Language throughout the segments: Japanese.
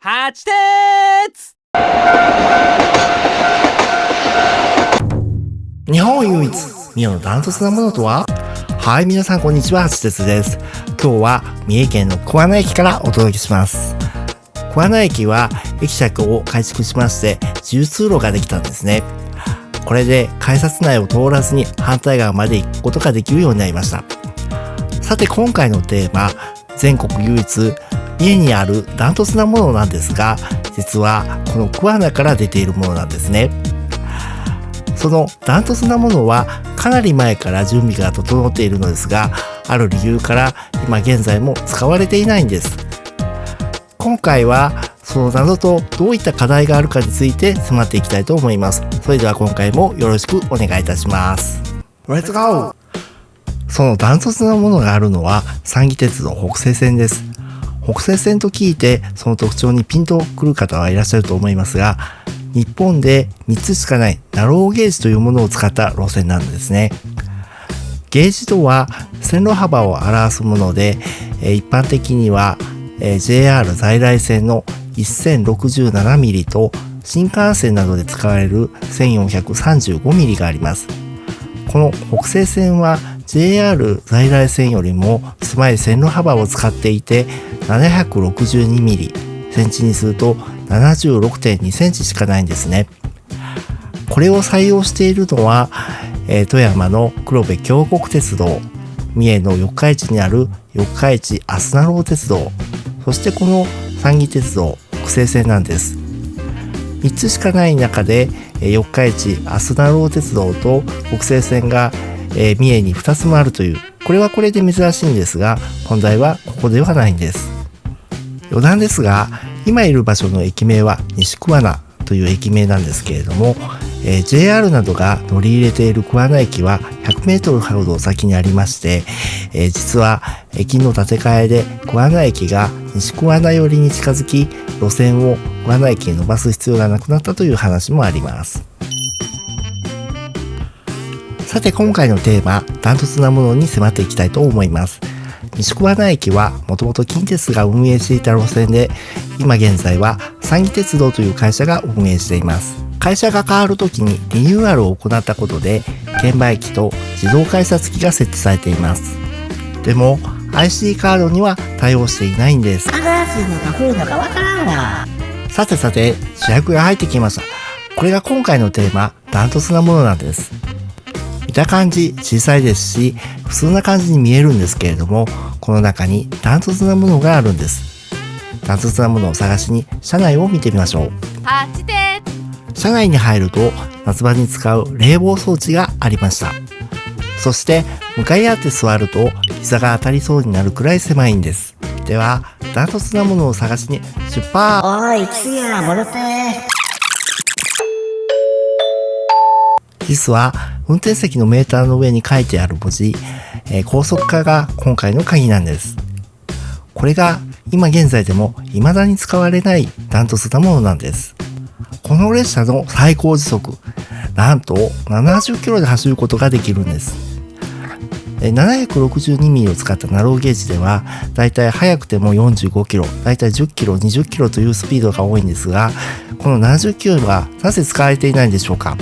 8鉄。日本唯一三重のダントツなものとは？はい、皆さんこんにちは、八鉄です。今日は三重県の桑名駅からお届けします。桑名駅は駅舎を改築しまして自由通路ができたんですね。これで改札内を通らずに反対側まで行くことができるようになりました。さて今回のテーマ、全国唯一三重にあるダントツなものなんですが、実はこの桑名から出ているものなんですね。そのダントツなものはかなり前から準備が整っているのですが、ある理由から今現在も使われていないんです。今回はその謎とどういった課題があるかについて迫っていきたいと思います。それでは今回もよろしくお願いいたします。Let's go! そのダントツなものがあるのは三岐鉄道北西線です。北西線と聞いてその特徴にピンとくる方はいらっしゃると思いますが、日本で3つしかないナローゲージというものを使った路線なんですね。ゲージとは線路幅を表すもので、一般的には JR 在来線の 1067mm と新幹線などで使われる 1435mm があります。この北西線は JR 在来線よりも狭い線路幅を使っていて 762mm、センチにすると 76.2 センチしかないんですね。これを採用しているのは、富山の黒部峡谷鉄道、三重の四日市にある四日市あすなろう鉄道、そしてこの三岐鉄道北西線なんです。3つしかない中で四日市あすなろう鉄道と北西線が三重に2つもあるという、これはこれで珍しいんですが、本題はここではないんです。余談ですが、今いる場所の駅名は西桑名という駅名なんですけれども、JR などが乗り入れている桑名駅は100メートルほど先にありまして、実は駅の建て替えで桑名駅が西桑名寄りに近づき、路線を桑名駅に伸ばす必要がなくなったという話もあります。さて今回のテーマ、ダントツなものに迫っていきたいと思います。西桑名駅はもともと近鉄が運営していた路線で、今現在は三岐鉄道という会社が運営しています。会社が変わるときにリニューアルを行ったことで、券売機と自動改札機が設置されています。でも IC カードには対応していないんです。新しいのか古いのかわからんわ。さて主役が入ってきました。これが今回のテーマ、ダントツなものなんです。見た感じ小さいですし、普通な感じに見えるんですけれども、この中にダントツなものがあるんです。ダントツなものを探しに車内を見てみましょう。8鉄。車内に入ると夏場に使う冷房装置がありました。そして向かい合って座ると膝が当たりそうになるくらい狭いんです。ではダントツなものを探しに出発。おい、次や、戻って。実は運転席のメーターの上に書いてある文字、高速化が今回の鍵なんです。これが今現在でも未だに使われないダントツなものなんです。この列車の最高時速、なんと70キロで走ることができるんです。762mm を使ったナローゲージでは、だいたい速くても45キロ、だいたい10キロ、20キロというスピードが多いんですが、この70キロはなぜ使われていないんでしょうか？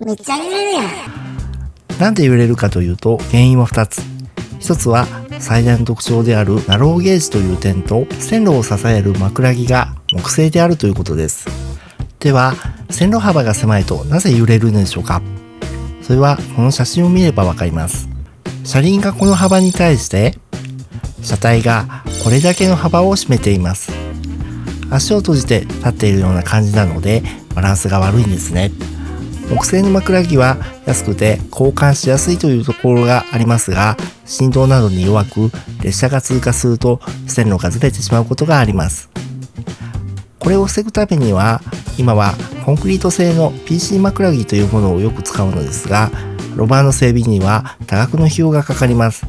めっちゃ揺れるやん。なんで揺れるかというと、原因は2つ。1つは最大の特徴であるナローゲージという点と、線路を支える枕木が木製であるということです。では線路幅が狭いとなぜ揺れるのでしょうか？それはこの写真を見ればわかります。車輪がこの幅に対して車体がこれだけの幅を占めています。足を閉じて立っているような感じなのでバランスが悪いんですね。木製の枕木は安くて交換しやすいというところがありますが、振動などに弱く、列車が通過すると線路がずれてしまうことがあります。これを防ぐためには、今はコンクリート製の PC 枕木というものをよく使うのですが、路盤の整備には多額の費用がかかります。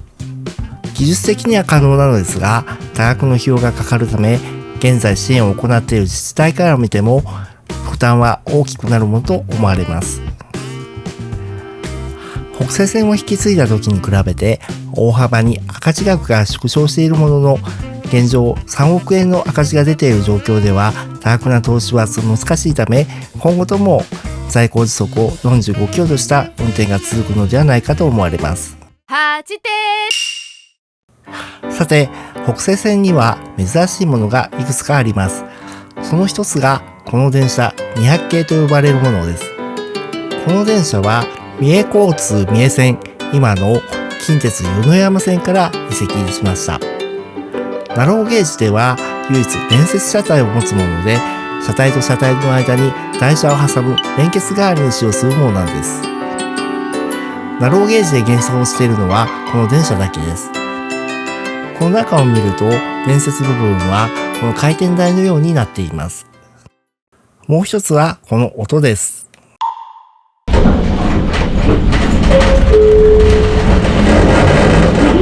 技術的には可能なのですが、多額の費用がかかるため、現在支援を行っている自治体から見ても、負担は大きくなるものと思われます。北西線を引き継いだ時に比べて大幅に赤字額が縮小しているものの、現状3億円の赤字が出ている状況では多額な投資は難しいため、今後とも最高時速を45キロとした運転が続くのではないかと思われます。さて、北西線には珍しいものがいくつかあります。その一つがこの電車200系と呼ばれるものです。この電車は三重交通三重線、今の近鉄米山線から移籍しました。ナローゲージでは唯一連接車体を持つもので、車体と車体の間に台車を挟む連結代わりに使用するものなんです。ナローゲージで現存しているのはこの電車だけです。この中を見ると連接部分はこの回転台のようになっています。もう一つはこの音です。次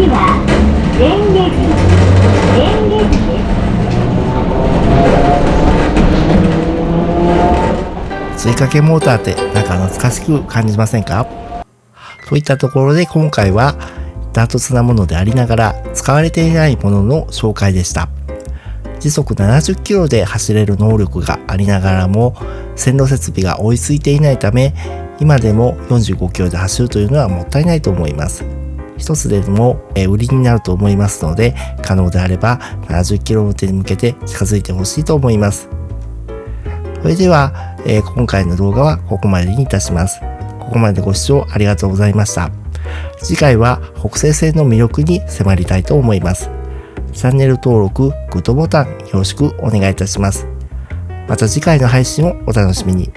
は電撃です。追加系モーターってなんか懐かしく感じませんか？といったところで今回はダートツなものでありながら使われていないものの紹介でした。時速70キロで走れる能力がありながらも線路設備が追いついていないため、今でも45キロで走るというのはもったいないと思います。一つでも売りになると思いますので、可能であれば70キロ運転に向けて近づいてほしいと思います。それでは、今回の動画はここまでにいたします。ここまでご視聴ありがとうございました。次回は北西線の魅力に迫りたいと思います。チャンネル登録、グッドボタンよろしくお願いいたします。また次回の配信をお楽しみに。